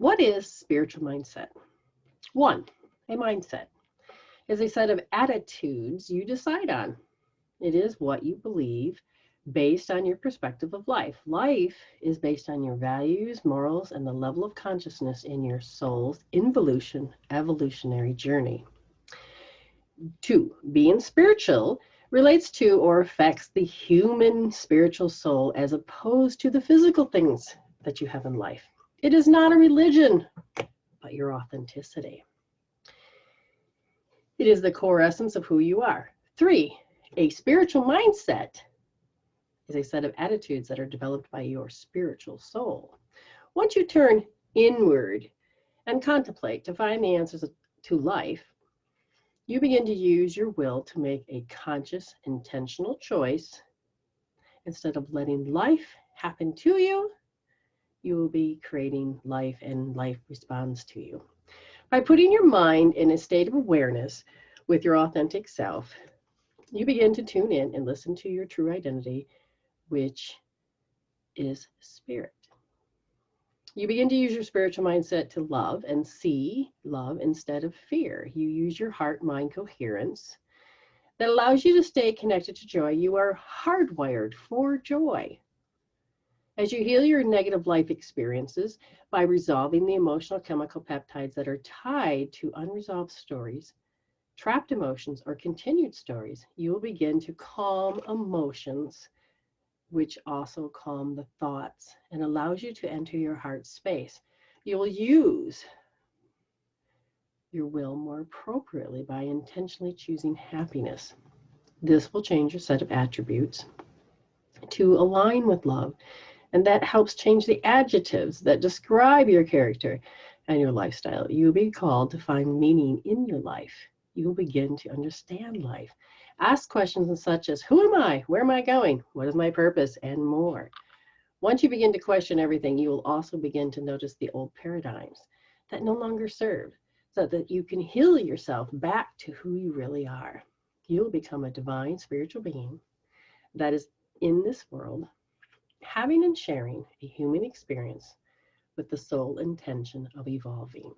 What is spiritual mindset? One, a mindset is a set of attitudes you decide on. It is what you believe based on your perspective of life. Life is based on your values, morals, and the level of consciousness in your soul's evolutionary journey. Two, being spiritual relates to or affects the human spiritual soul as opposed to the physical things that you have in life. It is not a religion, but your authenticity. It is the core essence of who you are. Three, a spiritual mindset is a set of attitudes that are developed by your spiritual soul. Once you turn inward and contemplate to find the answers to life, you begin to use your will to make a conscious, intentional choice. Instead of letting life happen to you, you will be creating life, and life responds to you. By putting your mind in a state of awareness with your authentic self, you begin to tune in and listen to your true identity, which is spirit. You begin to use your spiritual mindset to love and see love instead of fear. You use your heart-mind coherence that allows you to stay connected to joy. You are hardwired for joy. As you heal your negative life experiences by resolving the emotional chemical peptides that are tied to unresolved stories, trapped emotions, or continued stories, you will begin to calm emotions, which also calm the thoughts and allows you to enter your heart space. You will use your will more appropriately by intentionally choosing happiness. This will change your set of attributes to align with love, and that helps change the adjectives that describe your character and your lifestyle. You will be called to find meaning in your life. You will begin to understand life. Ask questions such as, who am I? Where am I going? What is my purpose? And more. Once you begin to question everything, you will also begin to notice the old paradigms that no longer serve, so that you can heal yourself back to who you really are. You will become a divine spiritual being that is in this world, having and sharing a human experience with the sole intention of evolving.